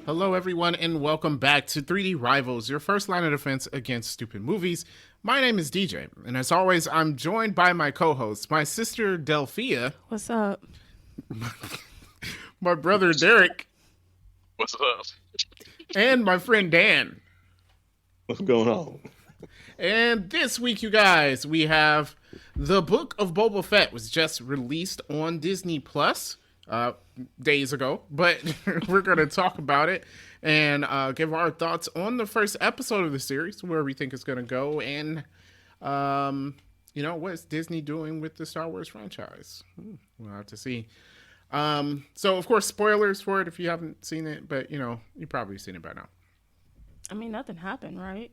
Hello, everyone, and welcome back to 3D Rivals, your first line of defense against stupid movies. My name is DJ, and as always, I'm joined by my co-hosts, my sister Delphia, What's up? my brother Derek, What's up? and my friend Dan. What's going on? And this week, you guys, we have the Book of Boba Fett was just released on Disney Plus days ago, but we're going to talk about it and give our thoughts on the first episode of the series, where we think it's going to go, and what's Disney doing with the Star Wars franchise. We'll have to see. So of course, spoilers for it if you haven't seen it, but you've probably seen it by now. I mean, nothing happened, right?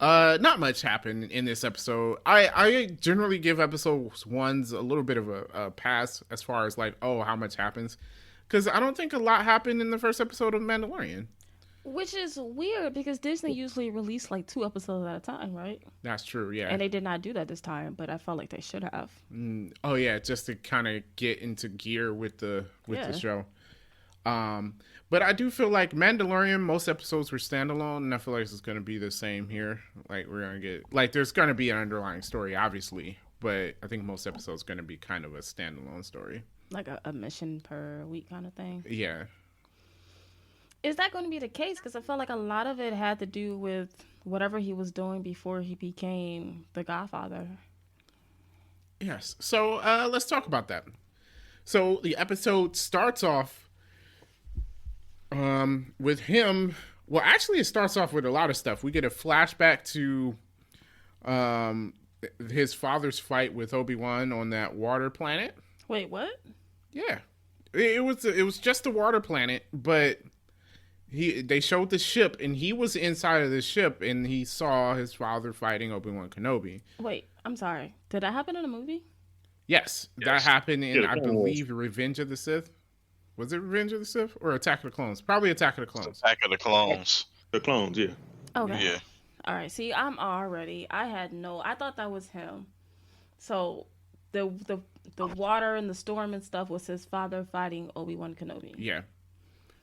Not much happened in this episode. I generally give episodes ones a little bit of a pass as far as like, oh, how much happens, because I don't think a lot happened in the first episode of Mandalorian. Which is weird because Disney usually release like 2 episodes at a time, right? That's true, yeah. And they did not do that this time, but I felt like they should have. Oh yeah, just to kind of get into gear with the show. But I do feel like Mandalorian, most episodes were standalone, and I feel like it's going to be the same here. Like, we're going to get, like, there's going to be an underlying story, obviously, but I think most episodes going to be kind of a standalone story. Like a mission per week kind of thing? Yeah. Is that going to be the case? Because I felt like a lot of it had to do with whatever he was doing before he became the Godfather. Yes. So, let's talk about that. So, the episode starts off with him. Well, actually, it starts off with a lot of stuff. We get a flashback to his father's fight with Obi-Wan on that water planet. Wait, what? Yeah, it was just a water planet, but they showed the ship, and he was inside of the ship, and he saw his father fighting Obi-Wan Kenobi. Wait, I'm sorry. Did that happen in the movie? Yes, that happened in, I believe, Revenge of the Sith. Was it Revenge of the Sith or Attack of the Clones? Probably Attack of the Clones. Attack of the Clones. The clones, yeah. Okay. Yeah. All right. See, I thought that was him. So the water and the storm and stuff was his father fighting Obi-Wan Kenobi. Yeah.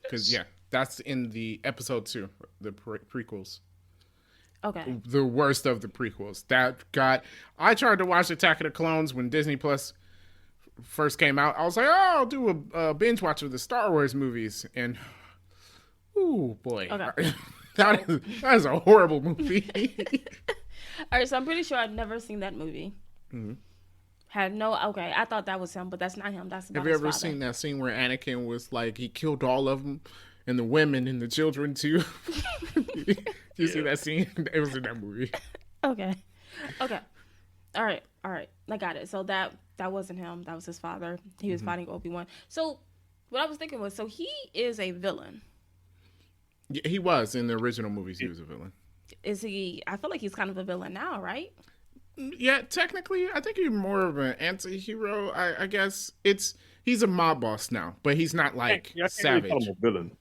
Because, that's in the episode 2, the prequels. Okay. The worst of the prequels. I tried to watch Attack of the Clones when Disney Plus first came out. I was like, oh, I'll do a binge watch of the Star Wars movies, and ooh boy, okay. that is a horrible movie. All right, so I'm pretty sure I've never seen that movie. Mm-hmm. I thought that was him, but that's not him. That's not Have you his ever father. seen that scene where Anakin was like, he killed all of them, and the women and the children too? Did you see that scene? It was in that movie. Okay. All right. I got it. So that wasn't him. That was his father. He was fighting Obi-Wan. So what I was thinking was, so he is a villain. Yeah, he was in the original movies. He was a villain. Is he? I feel like he's kind of a villain now, right? Yeah, technically, I think he's more of an anti-hero. I guess he's a mob boss now, but he's not like savage. Really a villain.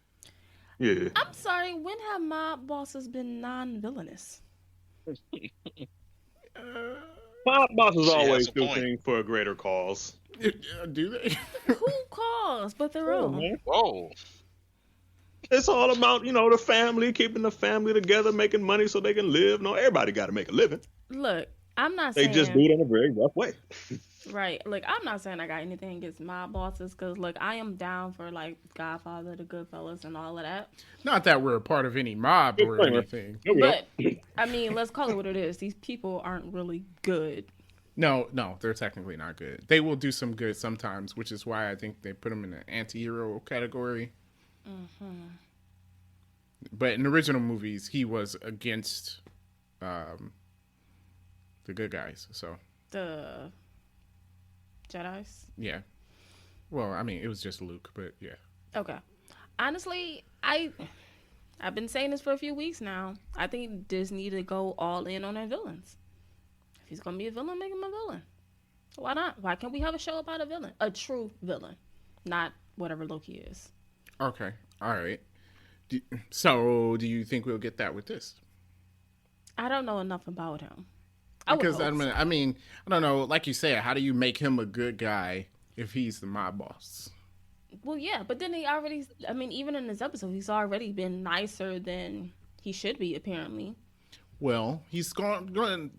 Yeah. I'm sorry. When have mob bosses been non-villainous? Mob bosses always do things for a greater cause. Do they? Who calls but their own? Whoa. It's all about, the family, keeping the family together, making money so they can live. No, everybody got to make a living. Look, I'm not They saying... just do it in a very rough way. Right. Look, I'm not saying I got anything against mob bosses, because, look, I am down for, like, Godfather, the Goodfellas, and all of that. Not that we're a part of any mob or anything. But, I mean, let's call it what it is. These people aren't really good. No, they're technically not good. They will do some good sometimes, which is why I think they put them in the anti-hero category. Mm-hmm. But in the original movies, he was against the good guys, so... The Jedis? Yeah. Well, I mean, it was just Luke, but yeah. Okay. Honestly, I've been saying this for a few weeks now. I think Disney need to go all in on their villains. If he's going to be a villain, make him a villain. Why not? Why can't we have a show about a villain? A true villain. Not whatever Loki is. Okay. All right. So, do you think we'll get that with this? I don't know enough about him. Because, I mean, I don't know. Like you said, how do you make him a good guy if he's the mob boss? Well, yeah, but then I mean, even in this episode, he's already been nicer than he should be, apparently. Well, he's going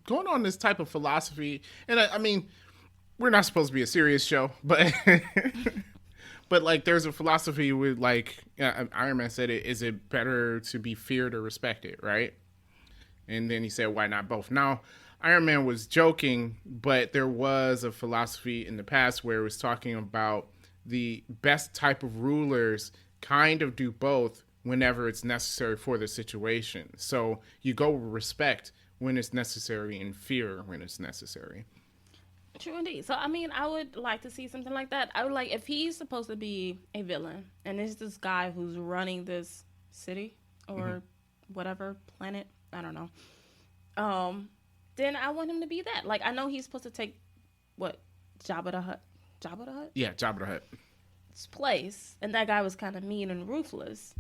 on this type of philosophy, and I mean, we're not supposed to be a serious show, but but like, there's a philosophy with like Iron Man said it: is it better to be feared or respected, right? And then he said, why not both? Now, Iron Man was joking, but there was a philosophy in the past where it was talking about the best type of rulers kind of do both whenever it's necessary for the situation. So you go with respect when it's necessary and fear when it's necessary. True indeed. So, I mean, I would like to see something like that. I would like, if he's supposed to be a villain, and it's this guy who's running this city or whatever planet, I don't know. Then I want him to be that. Like, I know he's supposed to take what, Jabba the Hutt? Jabba the Hutt? Yeah, Jabba the Hutt. His place, and that guy was kind of mean and ruthless.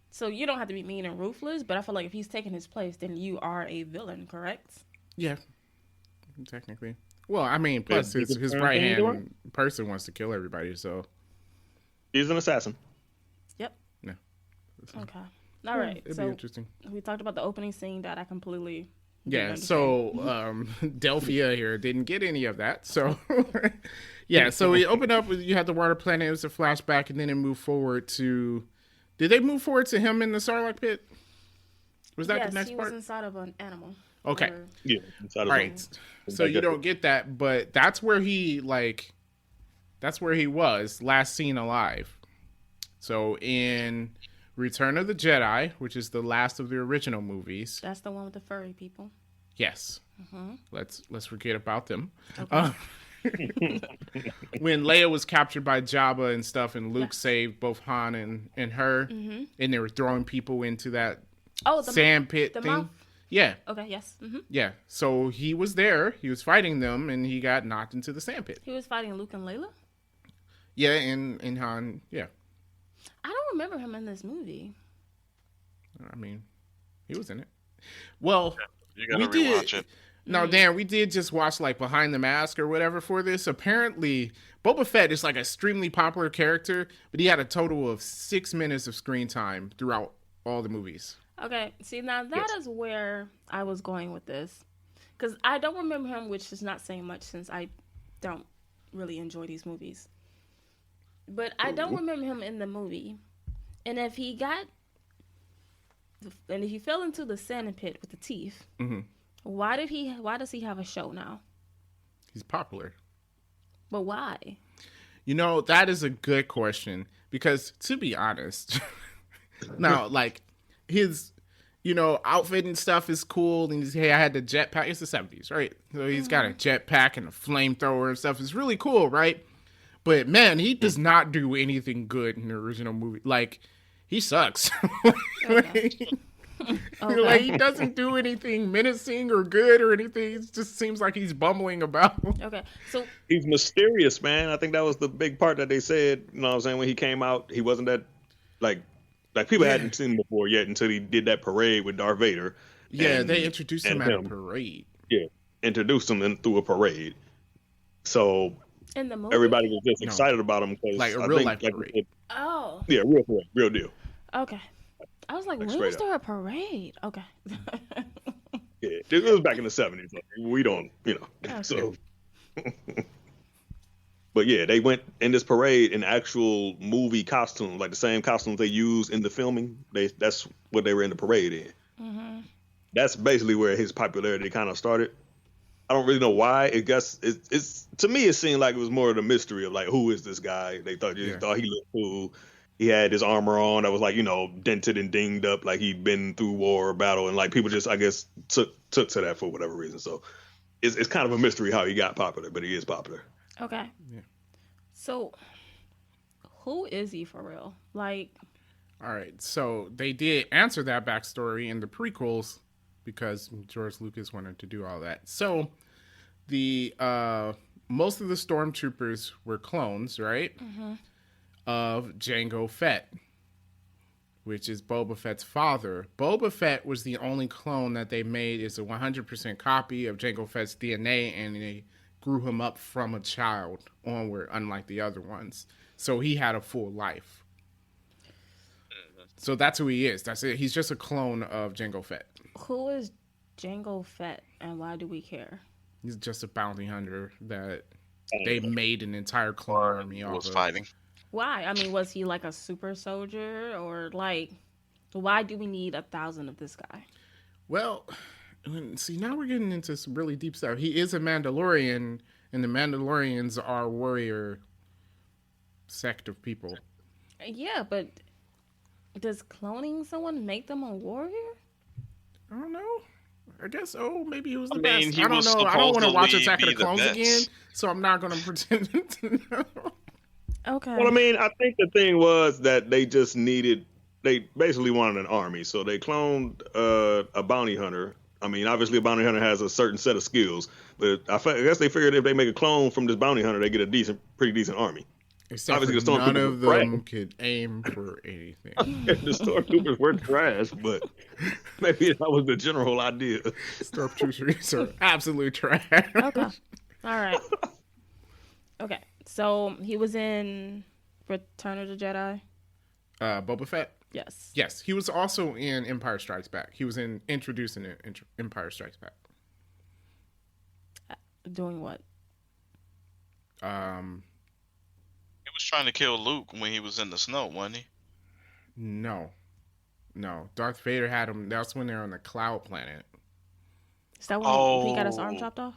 So you don't have to be mean and ruthless, but I feel like if he's taking his place, then you are a villain, correct? Yeah, technically. Well, I mean, plus his right hand person wants to kill everybody, so He's an assassin. Yep. yeah. Okay. All right. It'd So be interesting. we talked about the opening scene that I completely Yeah, didn't so Delphia here didn't get any of that. So, yeah, so we opened up with, you had the water planet, it was a flashback, and then it moved forward to, did they move forward to him in the Sarlacc pit? Was that yes, the next he part? was inside of an animal. Okay. Or- Yeah. All right. So you don't get that, but that's where he, like, that's where he was last seen alive. So in Return of the Jedi, which is the last of the original movies. That's the one with the furry people. Yes. Mm-hmm. Let's forget about them. Okay. When Leia was captured by Jabba and stuff, and Luke Yes. saved both Han and her, Mm-hmm. and they were throwing people into that Oh, sand pit the thing. mouth? Yeah, Okay, yes. Mm-hmm. yeah. So he was there. He was fighting them, and he got knocked into the sand pit. He was fighting Luke and Layla? Yeah, and Han. Yeah, I don't remember him in this movie. I mean, he was in it. Well, You gotta we did. rewatch it. No, Dan, we did just watch like Behind the Mask or whatever for this. Apparently, Boba Fett is like an extremely popular character, but he had a total of 6 minutes of screen time throughout all the movies. Okay, see, now that is where I was going with this. Because I don't remember him, which is not saying much since I don't really enjoy these movies. But I don't remember him in the movie. And if he fell into the sand pit with the teeth, Mm-hmm. why does he have a show now? He's popular. But why? You know, that is a good question because, to be honest, now, like, his, outfit and stuff is cool. And I had the jetpack. It's the 70s, right? So he's got a jetpack and a flamethrower and stuff. It's really cool, right? But, man, he does not do anything good in the original movie. Like, he sucks. Okay. Like, he doesn't do anything menacing or good or anything. It just seems like he's bumbling about. Okay, so He's mysterious, man. I think that was the big part that they said. You know what I'm saying? When he came out, he wasn't that like people hadn't seen him before yet until he did that parade with Darth Vader. Yeah, And- they introduced him and at a parade. Yeah, introduced him through a parade. So in the movie, everybody was just No. excited about him because Like a real life parade. Oh, Yeah, real parade, real deal. okay. I was like, when straight was up. there a parade? Okay. Yeah, it was back in the 70s. Like, we don't, So, but yeah, they went in this parade in actual movie costumes, like the same costumes they used in the filming. That's what they were in the parade in. Mm-hmm. That's basically where his popularity kind of started. I don't really know why. I guess it's to me it seemed like it was more of the mystery of like, who is this guy? They thought he looked cool. He had his armor on that was like, dented and dinged up, like he'd been through war or battle, and like people just, I guess, took to that for whatever reason. So it's kind of a mystery how he got popular, but he is popular. Okay. Yeah. So, who is he for real? Like, All right, so they did answer that backstory in the prequels because George Lucas wanted to do all that. So the most of the stormtroopers were clones, right? Mm-hmm. Of Jango Fett, which is Boba Fett's father. Boba Fett was the only clone that they made is a 100% copy of Jango Fett's DNA, and they grew him up from a child onward, unlike the other ones. So he had a full life. So that's who he is. That's it. He's just a clone of Jango Fett. Who is Jango Fett, and why do we care? He's just a bounty hunter that they made an entire clone army off was of. fighting. Why? I mean, was he like a super soldier, or like, why do we need 1,000 of this guy? Well, see, now we're getting into some really deep stuff. He is a Mandalorian, and the Mandalorians are warrior sect of people. Yeah, but does cloning someone make them a warrior? I don't know. I guess so. Maybe he was the I mean, best. he I don't was know. I don't want to watch supposedly Attack of the be the Clones best. again, so I'm not going to pretend to know. Okay. Well, I mean, I think the thing was that they just needed. They basically wanted an army, so they cloned a bounty hunter. I mean, obviously, a bounty hunter has a certain set of skills, but I guess they figured if they make a clone from this bounty hunter, they get a pretty decent army. Except Obviously, for the none stormtroopers of were them could aim for anything. The stormtroopers were trash, but maybe that was the general idea. Stormtroopers are absolute trash. Okay. All right. Okay. So he was in Return of the Jedi. Boba Fett? Yes. Yes. He was also in Empire Strikes Back. He was introducing Empire Strikes Back. Doing what? He was trying to kill Luke when he was in the snow, wasn't he? No. Darth Vader had him. That's when they're on the Cloud Planet. Is that when he got his arm chopped off?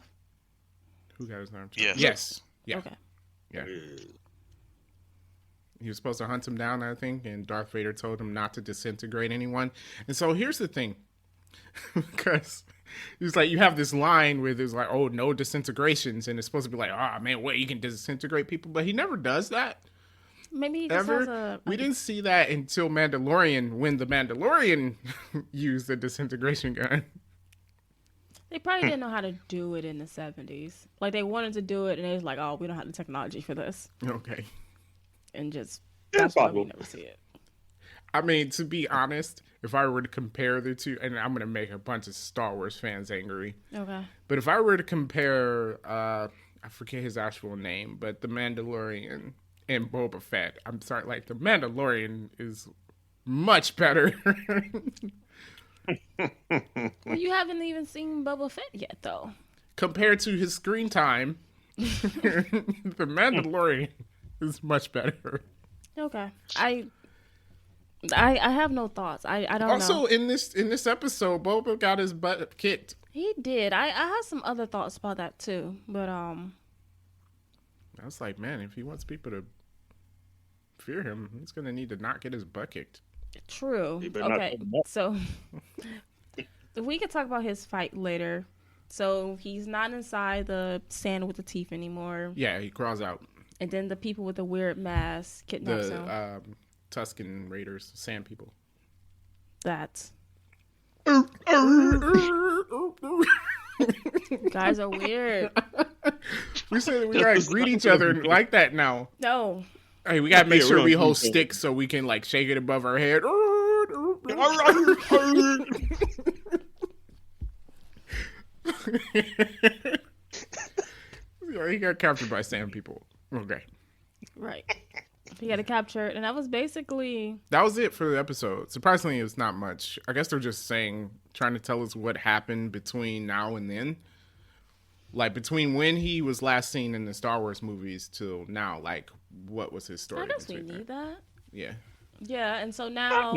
Who got his arm chopped? Yes. Yes. Yeah. Okay. Yeah. He was supposed to hunt him down, I think, and Darth Vader told him not to disintegrate anyone. And so here's the thing. Because it's like you have this line where there's like, oh, no disintegrations, and it's supposed to be like, oh, man, wait, you can disintegrate people, but he never does that. Maybe he just Ever. has a... We didn't see that until Mandalorian, when the Mandalorian used the disintegration gun. They probably didn't know how to do it in the 70s. Like, they wanted to do it, and they was like, oh, we don't have the technology for this. Okay. And just... Yeah, That's why possible. we never see it. I mean, to be honest, if I were to compare the two, and I'm going to make a bunch of Star Wars fans angry, Okay. but if I were to compare, I forget his actual name, but the Mandalorian and Boba Fett, I'm sorry, like, the Mandalorian is much better. Well, you haven't even seen Boba Fett yet, though. Compared to his screen time, the Mandalorian is much better. Okay. I have no thoughts. I don't know. Also, in this episode, Boba got his butt kicked. He did. I had some other thoughts about that too, but I was like, man, if he wants people to fear him, he's gonna need to not get his butt kicked. true. He better not Okay, fuck him up. so we could talk about his fight later. So he's not inside the sand with the teeth anymore, Yeah, he crawls out. and then the people with the weird mask kidnaps him. The Tusken Raiders, Sand people. That guys are weird. We said we gotta greet each other like that now. No, Hey, we gotta make Yeah, sure we're we on hold Tuesday. sticks so we can like shake it above our head. Yeah, he got captured by sand people. Okay. right. He got to capture it, and that was basically That was it for the episode. Surprisingly, it was not much. I guess they're just trying to tell us what happened between now and then. Like, between when he was last seen in the Star Wars movies till now. Like, what was his story? I guess we between need there? that. Yeah. Yeah, and so now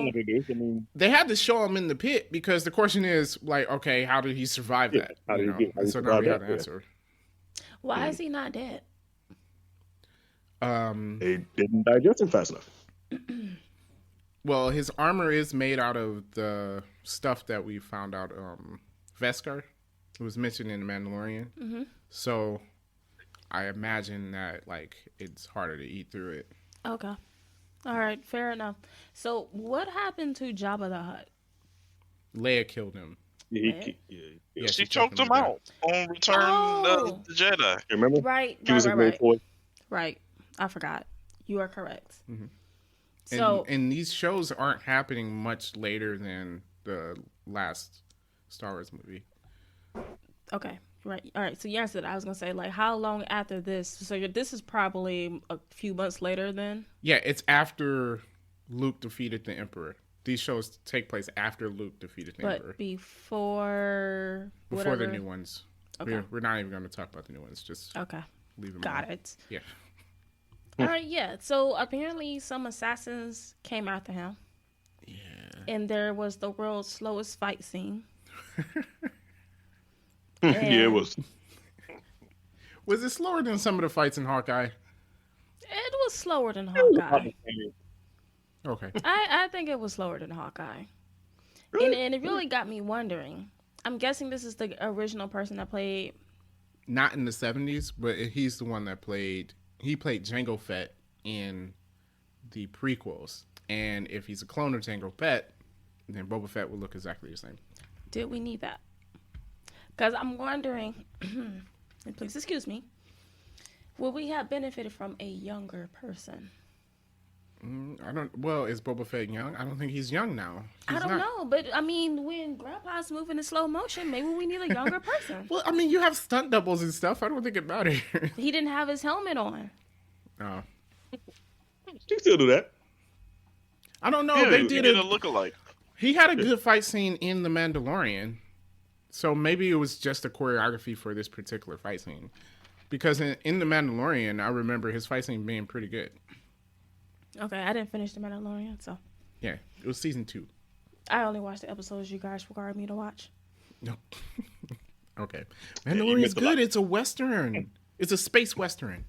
They had to show him in the pit because the question is, like, okay, how did he survive Yeah, that? how did You he know? get- how And did so he now we survive have the that? Yeah. answer. why is he not dead? They didn't digest him fast enough. Well, his armor is made out of the stuff that we found out. Veskar, it was mentioned in The Mandalorian. Mm-hmm. So I imagine that like it's harder to eat through it. Okay. All right, fair enough. So what happened to Jabba the Hutt? Leia killed him. Yeah, She choked him out on Return Oh. of the Jedi. Remember? Right, He was a great boy. Right. I forgot. You are correct. Mhm. So And these shows aren't happening much later than the last Star Wars movie. okay, Right. All right. So you answered. I was gonna say, like, how long after this? So this is probably a few months later. Then. Yeah, it's after Luke defeated the Emperor. These shows take place after Luke defeated the Emperor. But before the new ones. Okay. We're not even going to talk about the new ones. Just okay. Leave them. Got it. Yeah. All right. Yeah. So apparently, some assassins came after him. Yeah. And there was the world's slowest fight scene. Yeah, it was. Was it slower than some of the fights in Hawkeye? It was slower than Hawkeye. Okay. I think it was slower than Hawkeye. Really? And it really got me wondering. I'm guessing this is the original person that played. Not in the 70s, but he's the one that played. He played Jango Fett in the prequels. And if he's a clone of Jango Fett, then Boba Fett will look exactly the same. Did we need that? Because I'm wondering, and please excuse me, would we have benefited from a younger person? Well, is Boba Fett young? I don't think he's young now. I don't know, but I mean, when Grandpa's moving in slow motion, maybe we need a younger person. Well, I mean, you have stunt doubles and stuff. I don't think it matters. He didn't have his helmet on. Oh. You can still do that. I don't know. Yeah, They did a look-alike. He had a good fight scene in The Mandalorian. So maybe it was just a choreography for this particular fight scene. Because in The Mandalorian, I remember his fight scene being pretty good. Okay, I didn't finish The Mandalorian, so. Yeah, it was season 2. I only watched the episodes you guys required me to watch. No. Okay. Mandalorian's good. It's a Western. It's a space Western.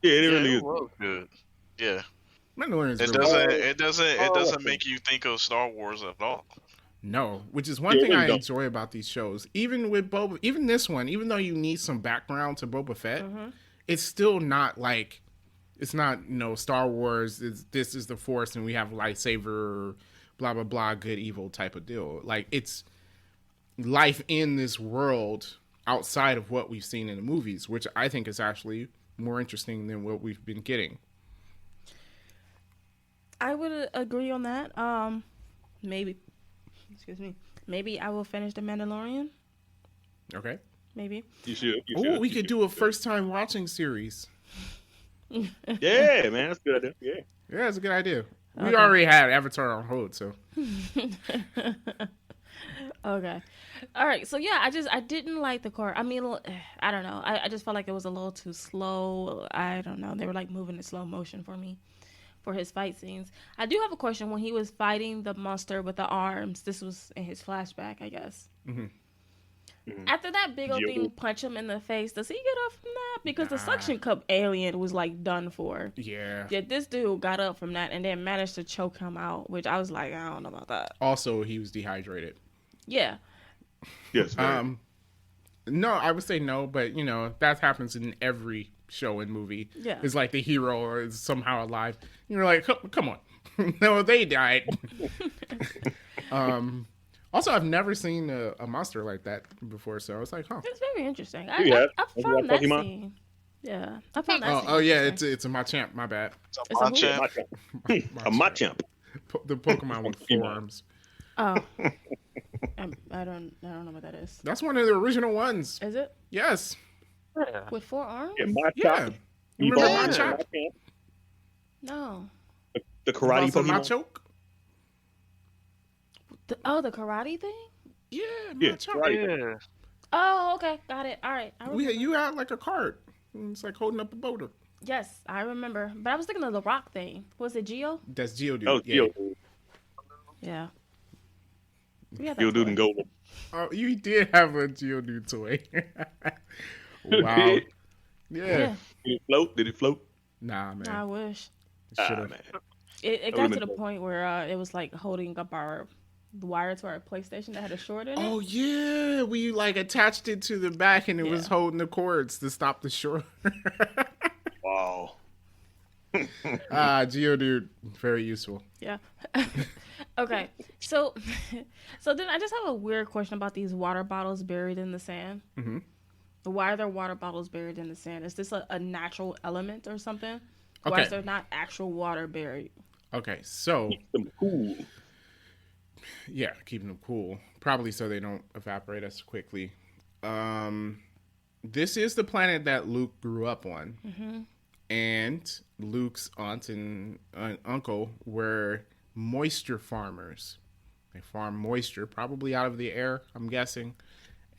Yeah, it really is. Was good. Yeah. Mandalorian's It doesn't make you think of Star Wars at all. No, which is one thing I enjoy about these shows. Even with even this one, even though you need some background to Boba Fett, it's still not like, it's not, Star Wars, this is the Force and we have a lightsaber, blah, blah, blah, good, evil type of deal. Like, it's life in this world outside of what we've seen in the movies, which I think is actually more interesting than what we've been getting. I would agree on that. Maybe I will finish The Mandalorian. Okay. Maybe. You should. We could do a first time watching series. Yeah, man, that's a good idea. Yeah, it's a good idea. We already had Avatar on hold, so. Okay. All right. So yeah, I didn't like the core. I mean, I don't know. I just felt like it was a little too slow. I don't know. They were like moving in slow motion for me. For his fight scenes. I do have a question. When he was fighting the monster with the arms, this was in his flashback, I guess. Mm-hmm. Mm-hmm. After that big old thing punch him in the face, does he get up from that? Because the suction cup alien was like done for. Yeah. Yet this dude got up from that and then managed to choke him out, which I was like, I don't know about that. Also, he was dehydrated. Yeah. Yes. No, I would say no, but that happens in every show and movie. Yeah. It's like the hero is somehow alive. You're like, come on. No, they died. Also, I've never seen a monster like that before, so I was like, huh. It's very interesting. I found that scene. Yeah. I found that scene. Oh, yeah, it's a Machamp, my bad. It's a Machamp. A Machamp. The Pokemon with 4 arms. Oh. I don't know what that is. That's one of the original ones. Is it? Yes. Yeah. With 4 arms? Yeah. You remember Machamp? No. The karate Pokemon? Machoke? The karate thing? Yeah, Machamp. Yeah. Oh, okay. Got it. All right. You had like a cart. It's like holding up a boulder. Yes, I remember. But I was thinking of the rock thing. Was it Geo? That's Geodude. Oh, yeah. Geodude. Yeah. Geodude and Golden. Oh, you did have a Geodude toy. Wow. Yeah. Did it float? Nah, man. I wish. Man. It got to the point where it was like holding up the wire to our PlayStation that had a short in it. Oh yeah, we like attached it to the back and it was holding the cords to stop the short. Wow. Geodude, very useful. Yeah. Okay, so then I just have a weird question about these water bottles buried in the sand. Mm-hmm. Why are there water bottles buried in the sand? Is this a natural element or something? Okay. Why is there not actual water buried? Okay, so keep them cool. Yeah, keeping them cool. Probably so they don't evaporate as quickly. This is the planet that Luke grew up on. Mm-hmm. And Luke's aunt and uncle were moisture farmers. They farm moisture, probably out of the air, I'm guessing.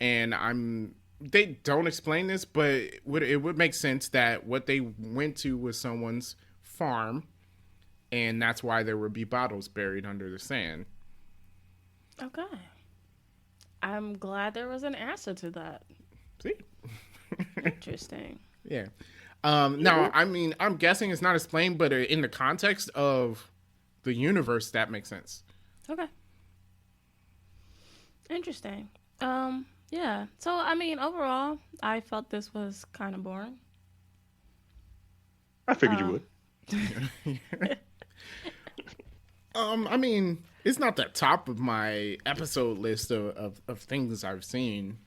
And they don't explain this, but it would make sense that what they went to was someone's farm, and that's why there would be bottles buried under the sand. Okay. I'm glad there was an answer to that. See? Interesting. Yeah. Now, I mean, I'm guessing it's not explained, but in the context of the universe, that makes sense. Okay. Interesting. Yeah. So, I mean, overall, I felt this was kind of boring. I figured you would. I mean, it's not the top of my episode list of things I've seen.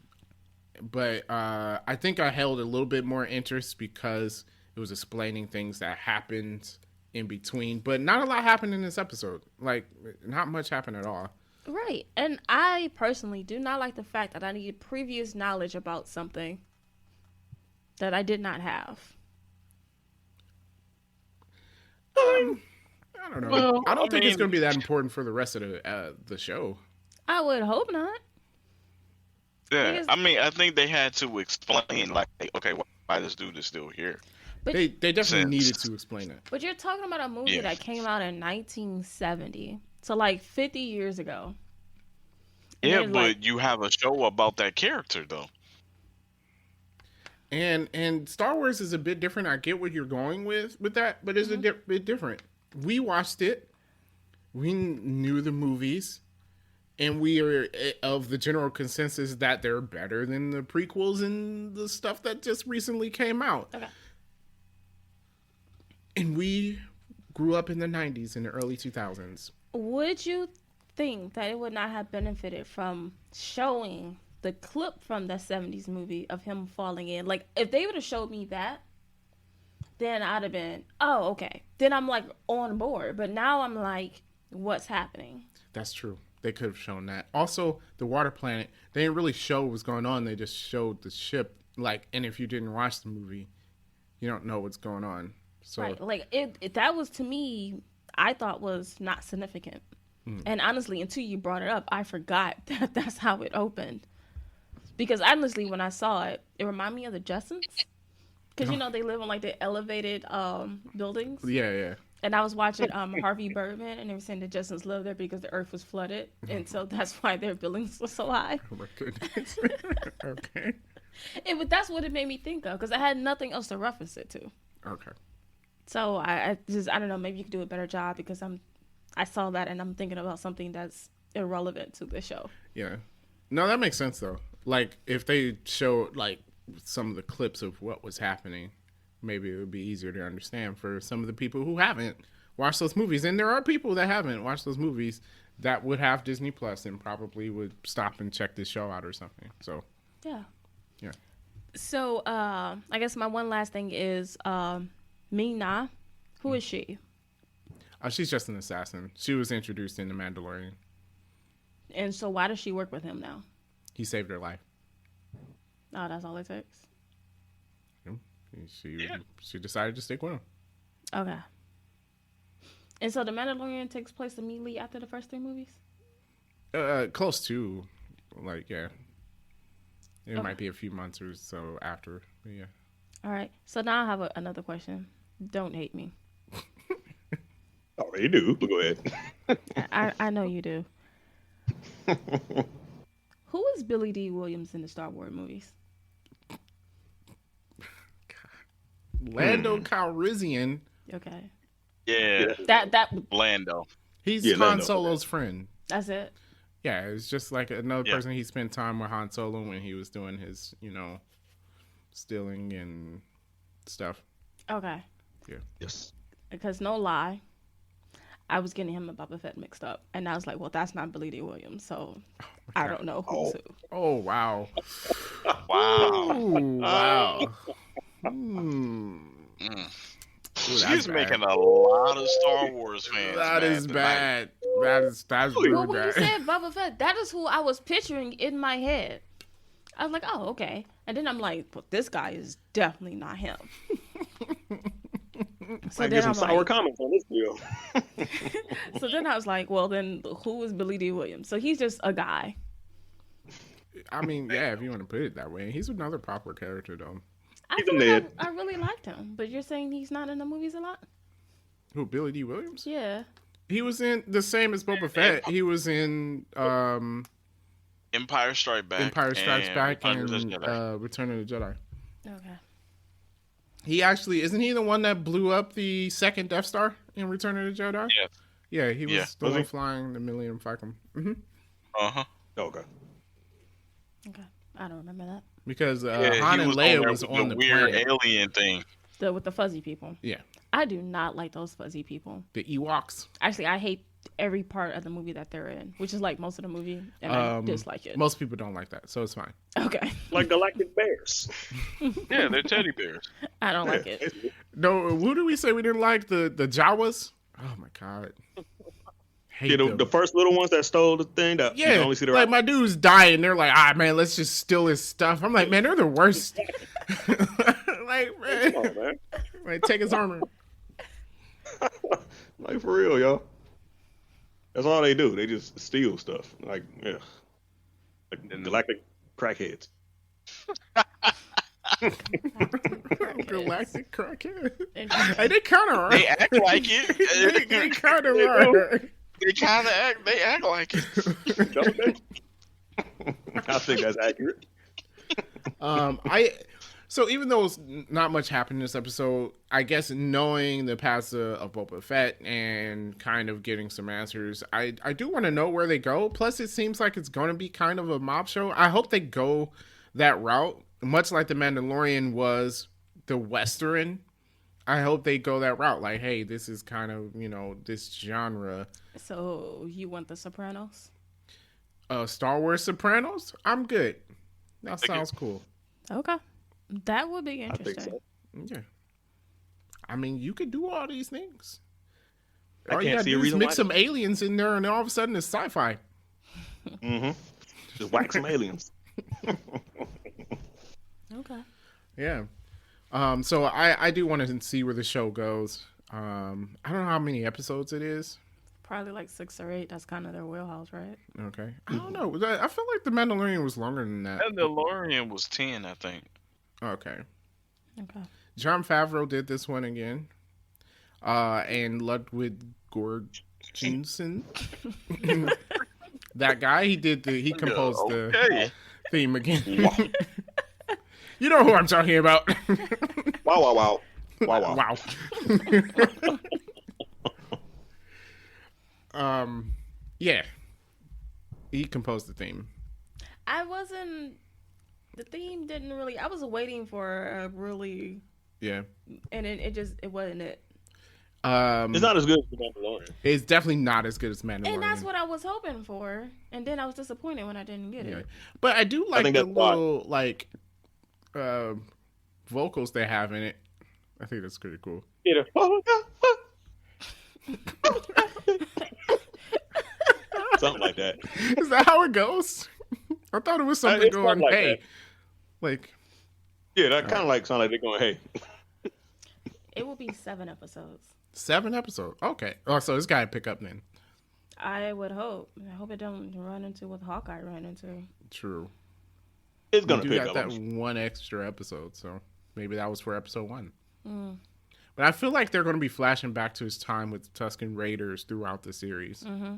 But I think I held a little bit more interest because it was explaining things that happened in between. But not a lot happened in this episode. Like, not much happened at all. Right. And I personally do not like the fact that I needed previous knowledge about something that I did not have. I don't know. Well, I don't think it's going to be that important for the rest of the show. I would hope not. Yeah, because, I mean, I think they had to explain, like, okay, why this dude is still here. But they definitely needed to explain it. But you're talking about a movie that came out in 1970, so like 50 years ago. Yeah, but you have a show about that character, though. And Star Wars is a bit different. I get what you're going with that, but it's a bit different. We watched it. We knew the movies. And we are of the general consensus that they're better than the prequels and the stuff that just recently came out. Okay. And we grew up in the 90s and the early 2000s. Would you think that it would not have benefited from showing the clip from the 70s movie of him falling in? Like, if they would have showed me that, then I'd have been, oh, okay. Then I'm, like, on board. But now I'm like, what's happening? That's true. They could have shown that. Also, the water planet, they didn't really show what was going on. They just showed the ship. Like, and if you didn't watch the movie, you don't know what's going on. So, right. Like, it that was, to me, I thought was not significant. And honestly, until you brought it up, I forgot that that's how it opened. Because honestly, when I saw it, it reminded me of the Jetsons. Because, you know, they live in, like, the elevated buildings. Yeah. And I was watching Harvey Birdman, and they were saying the Jetsons lived there because the earth was flooded. And so that's why their buildings were so high. Oh, my goodness. Okay. But that's what it made me think of, because I had nothing else to reference it to. Okay. So I don't know, maybe you could do a better job, because I saw that and I'm thinking about something that's irrelevant to the show. Yeah. No, that makes sense, though. Like, if they showed, like, some of the clips of what was happening, maybe it would be easier to understand for some of the people who haven't watched those movies. And there are people that haven't watched those movies that would have Disney Plus and probably would stop and check this show out or something. So, yeah. Yeah. So, I guess my one last thing is Ming-Na. Who is she? She's just an assassin. She was introduced in The Mandalorian. And so why does she work with him now? He saved her life. Oh, that's all it takes? She decided to stick with him. Okay. And so The Mandalorian takes place immediately after the first 3 movies? Close to. Like, yeah. It might be a few months or so after. But yeah. All right. So now I have another question. Don't hate me. Already do, but go ahead. I know you do. Who is Billy D. Williams in the Star Wars movies? Lando Calrissian. Okay. Yeah. That Lando. He's Han Solo's friend. That's it. Yeah, it's just like another person he spent time with Han Solo when he was doing his, stealing and stuff. Okay. Yeah. Yes. Because no lie, I was getting him and Boba Fett mixed up, and I was like, well, that's not Billy D. Williams, so I don't know who's who. Oh, wow. Wow. Ooh, wow. She's making a lot of Star Wars fans. That is bad. That's really Well, when bad. you said Boba Fett, that is who I was picturing in my head. I was like, oh, okay. And then I'm like, but this guy is definitely not him. So I get some sour comments on this deal. So then I was like, well, then who is Billy D. Williams? So he's just a guy. I mean, yeah, if you want to put it that way. He's another proper character, though. I really liked him, but you're saying he's not in the movies a lot? Who, Billy D. Williams? Yeah. He was in the same as Boba Fett. He was in Empire Strikes Back. And Return of the Jedi. Okay. He actually, isn't he the one that blew up the second Death Star in Return of the Jedi? Yeah. Yeah, he was the one flying the Millennium Falcon. Mm-hmm. Uh-huh. Okay. Okay. I don't remember that. Because Han and Leia was on the weird planet. alien thing. With the fuzzy people. Yeah. I do not like those fuzzy people. The Ewoks. Actually, I hate every part of the movie that they're in, which is like most of the movie, and I dislike it. Most people don't like that, so it's fine. Okay. Like galactic bears. Yeah, they're teddy bears. I don't like it. No, who did we say we didn't like? The Jawas? Oh my god. The first little ones that stole the thing that you only see the like my dude's dying. They're like, man, let's just steal his stuff. I'm like, man, they're the worst. Like, man. Oh, man. Like, take his armor. Like, for real, yo. That's all they do. They just steal stuff. Like, yeah. Like galactic crackheads. Galactic crackhead. Hey, they kind of are. They act like it. They kind of are. They act like it. Don't they? I think that's accurate. So even though not much happened in this episode, I guess knowing the past of Boba Fett and kind of getting some answers, I do want to know where they go. Plus, it seems like it's going to be kind of a mob show. I hope they go that route, much like The Mandalorian was the Western. I hope they go that route. Like, hey, this is kind of, this genre. So you want The Sopranos? Star Wars Sopranos? I'm good. That sounds cool. Okay. That would be interesting. I think so. Yeah. I mean, you could do all these things. I can't see a reason mix some aliens in there, and all of a sudden it's sci-fi. Mm-hmm. Just whack some aliens. Okay. Yeah. So I do want to see where the show goes. I don't know how many episodes it is. Probably like 6 or 8. That's kind of their wheelhouse, right? Okay. I don't know. I feel like The Mandalorian was longer than that. Mandalorian was 10, I think. Okay. Okay. Jon Favreau did this one again. And Ludwig Göransson. That guy, he composed the theme again. You know who I'm talking about. Wow. Yeah. He composed the theme. The theme didn't really, I was waiting for a really, yeah. And it wasn't it. It's not as good as The Mandalorian. It's definitely not as good as Mandalorian. And that's what I was hoping for. And then I was disappointed when I didn't get it. But I do like the little, vocals they have in it. I think that's pretty cool. Something like that. Is that how it goes? I thought it was something going, like hey. Yeah, that kind of sound like they're going, hey. It will be 7 episodes. 7 episodes? Okay. Oh, so this guy pick up then. I would hope. I hope it don't run into what Hawkeye ran into. True. It's going to pick up. That one extra episode, so maybe that was for episode 1. Mm. But I feel like they're going to be flashing back to his time with the Tusken Raiders throughout the series. Mm-hmm.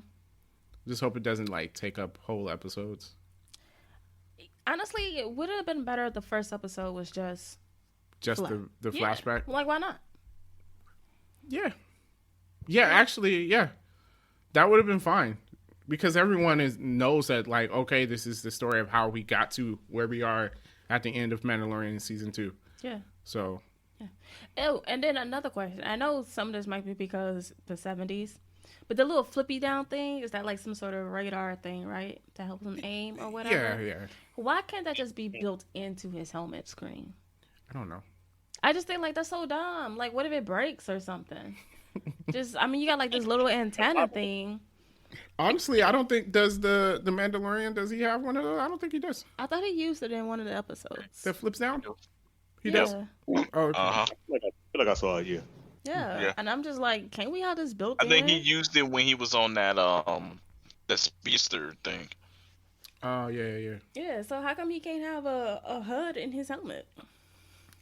Just hope it doesn't take up whole episodes. Honestly, it would have been better if the first episode was just the flashback. Like, why not? Yeah. Actually, that would have been fine because everyone knows that okay, this is the story of how we got to where we are at the end of Mandalorian season 2. Yeah. So. Yeah. Oh, and then another question. I know some of this might be because the 70s. But the little flippy down thing, is that some sort of radar thing, right? To help him aim or whatever? Yeah. Why can't that just be built into his helmet screen? I don't know. I just think that's so dumb. What if it breaks or something? You got this little antenna thing. Honestly, I don't think does the Mandalorian, does he have one of those? I don't think he does. I thought he used it in one of the episodes. That flips down? He yeah. does? Oh, okay. Uh huh. I feel like I saw it. Yeah. Yeah. And I'm just like, can't we have this built in? I think he used it when he was on that speedster thing. Oh, yeah. Yeah, so how come he can't have a HUD in his helmet?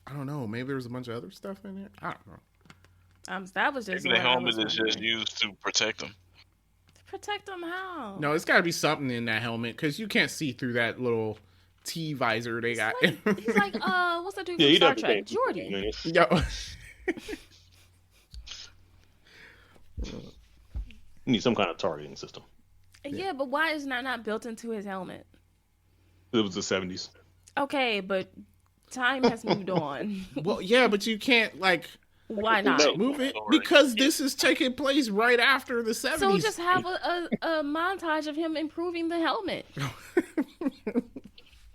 I don't know. Maybe there's a bunch of other stuff in there. I don't know. That was just Maybe the what I helmet was is just wondering. used to protect him. Protect him how? No, it's got to be something in that helmet because you can't see through that little T visor they got. He's like, what's that dude Yeah, from he Star definitely Trek? Jordy. Yo. You need some kind of targeting system. Yeah, but why is that not built into his helmet? It was the 70s. Okay, but time has moved on. Well, yeah, but you can't like Why not? No. move it because this is taking place right after the 70s. So just have a montage of him improving the helmet.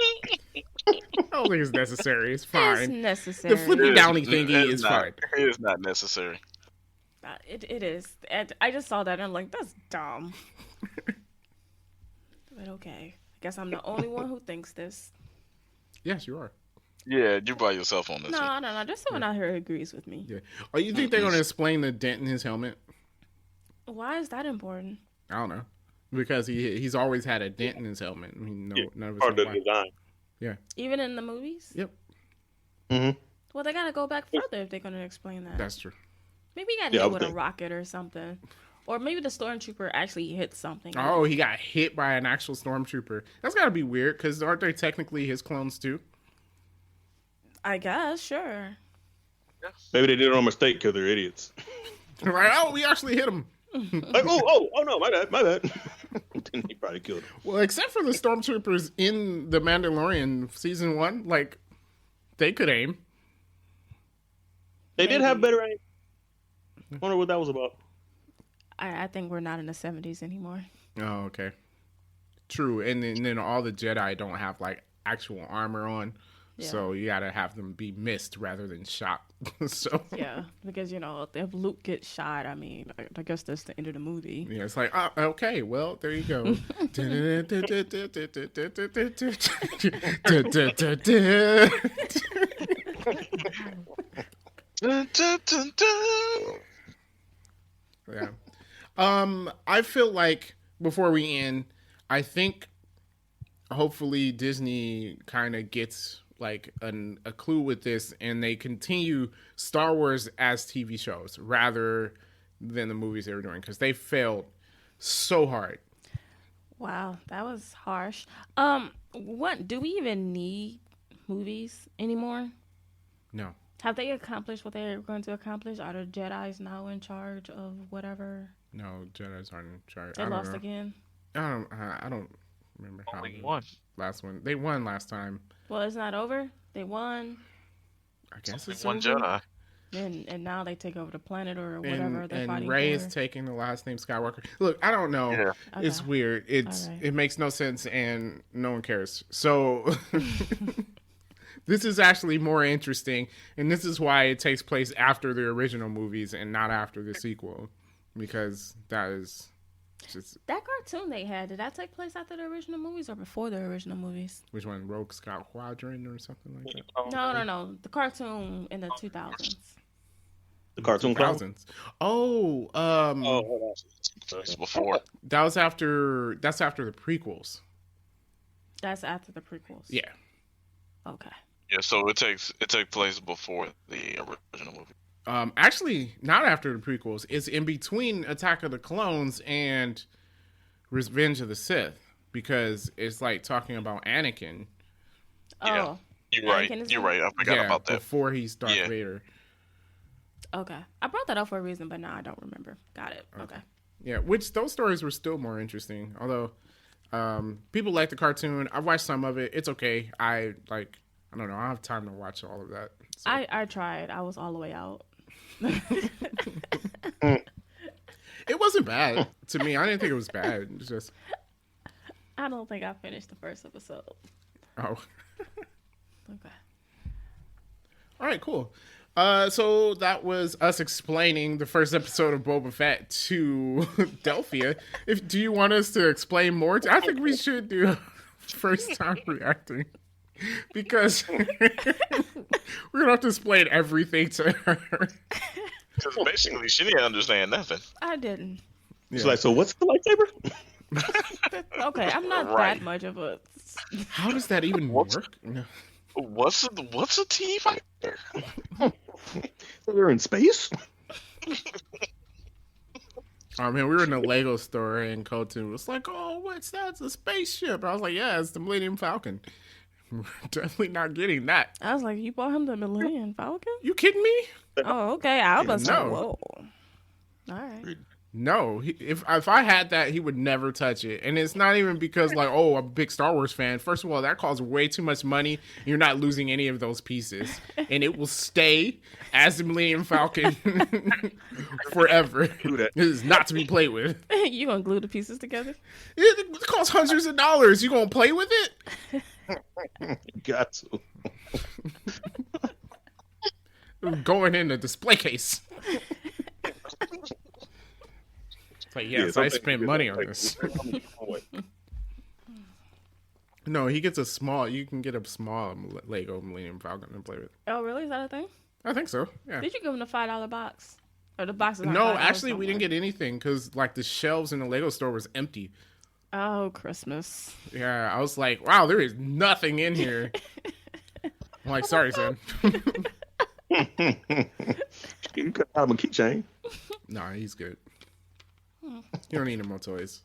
I don't think it's necessary. It's It's fine. necessary. The flippy downy thingy is fine. It is not necessary. It is. And I just saw that and I'm like, that's dumb. But okay. I guess I'm the only one who thinks this. Yes, you are. Yeah, you're by yourself on this one. No. There's someone out here who agrees with me. Yeah. Oh, you think they're going to explain the dent in his helmet? Why is that important? I don't know. Because he's always had a dent in his helmet. I mean, none of us Part know of the why. design. Even in the movies? Yep, Mm-hmm. Well, they gotta go back further if they're gonna explain that. that's true. Maybe he got Yeah, I hit would with a think. rocket or something. Or maybe the stormtrooper actually hit something. Oh, he got hit by an actual stormtrooper. That's got to be weird because aren't they technically his clones too? I guess, sure. Maybe they did it on mistake because they're idiots. Right? Oh, we actually hit him. Like, oh no, my bad. Then he probably killed him. Well, except for the stormtroopers in the Mandalorian season 1, like they could aim. They did Maybe. have better aim. Wonder what that was about. I think we're not in the 70s anymore. Oh, okay. True, and then all the Jedi don't have like actual armor on, Yeah. so you gotta have them be missed rather than shot. So Yeah, because, if Luke gets shot, I mean, I guess that's the end of the movie. yeah, it's like, oh, okay, well, there you go. Dun, dun, dun, dun. Yeah. I feel like before we end, I think hopefully Disney kind of gets like a clue with this and they continue Star Wars as TV shows rather than the movies they were doing because they failed so hard. Wow, that was harsh. What do we even need movies anymore? No. Have they accomplished what they're going to accomplish? Are the Jedi's now in charge of whatever? No, Jedi's aren't in charge. They I don't lost know. again. I don't remember how Only the one. last one. They won last time. Well, it's not over. They won, I guess Only it's one over. Jedi. and now they take over the planet or whatever they're And fighting Rey for. is taking the last name Skywalker. Look, I don't know. Yeah. It's Okay. weird. Alright. It makes no sense and no one cares. So this is actually more interesting, and this is why it takes place after the original movies and not after the sequel, because that is just That cartoon they had, did that take place after the original movies or before the original movies? which one, Rogue Squadron or something like that. No. The cartoon in the 2000s. The cartoon clown. Thousands. Oh, hold on. It's before. that's after the prequels. That's after the prequels. Yeah. Okay. Yeah, so it takes place before the original movie. Actually, not after the prequels. It's in between Attack of the Clones and Revenge of the Sith because it's like talking about Anakin. Yeah. Oh, You're right. Anakin is You're in right. I forgot about that. Before he's Darth Yeah. Vader. okay. I brought that up for a reason, but now I don't remember. Got it. Okay. Yeah, which those stories were still more interesting. Although people like the cartoon. I watched some of it. It's okay. I don't know. I don't have time to watch all of that. So. I tried. I was all the way out. It wasn't bad to me. I didn't think it was bad. It was just I don't think I finished the first episode. oh. Okay. All right, cool. So that was us explaining the first episode of Boba Fett to Delphia. Do you want us to explain more? I think we should do first time reacting. Because we're gonna have to explain everything to her. Because basically, she didn't understand nothing. I didn't. She's like, so what's the lightsaber? Okay, I'm not Right. that much of a. How does that even work? No. What's a TIE fighter? They're in space. I mean, we were in a Lego store and Colton was like, "Oh, what's that? It's a spaceship." I was like, "Yeah, it's the Millennium Falcon." We're definitely not getting that. I was like, you bought him the Millennium Falcon? You kidding me? Oh, okay. I was like, No. whoa. All right. No, if I had that, he would never touch it. And it's not even because like, oh, I'm a big Star Wars fan. First of all, that costs way too much money. You're not losing any of those pieces, and it will stay as the Millennium Falcon forever. It is not to be played with. You gonna glue the pieces together? It costs hundreds of dollars. You gonna play with it? Got to. Going in a display case. Like, yes, I spent money on this. No, he gets a small. You can get a small Lego Millennium Falcon and play with. Oh, really? Is that a thing? I think so. Yeah. Did you give him the $5 box? Or the box is not No, $5 actually, we somewhere? didn't get anything because like the shelves in the Lego store was empty. Oh, Christmas. Yeah, I was like, wow, there is nothing in here. I'm like, sorry, son. You could have him a keychain. Nah, he's good. You don't need no more toys.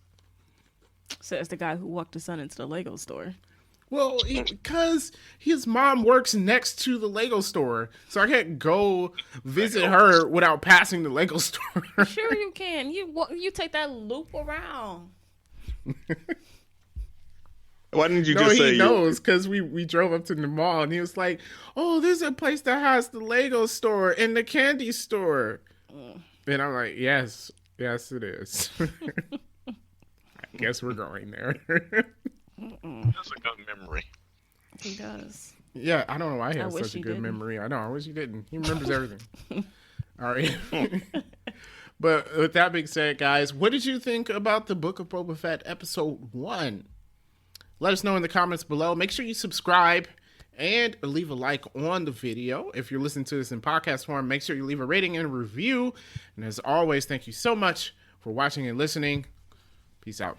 Says the guy who walked his son into the Lego store. Well, because his mom works next to the Lego store, so I can't go visit her without passing the Lego store. Sure you can. You take that loop around. Why didn't you No, just say he knows because we drove up to the mall and he was like, "Oh, there's a place that has the Lego store and the candy store." And I'm like, "Yes, it is." I guess we're going there. That's a good memory. He does. Yeah, I don't know why he I has wish such a he good didn't. memory. I know. I wish he didn't. He remembers everything. All right. But with that being said, guys, what did you think about the Book of Boba Fett episode 1? Let us know in the comments below. Make sure you subscribe and leave a like on the video. If you're listening to this in podcast form, make sure you leave a rating and a review. And as always, thank you so much for watching and listening. Peace out.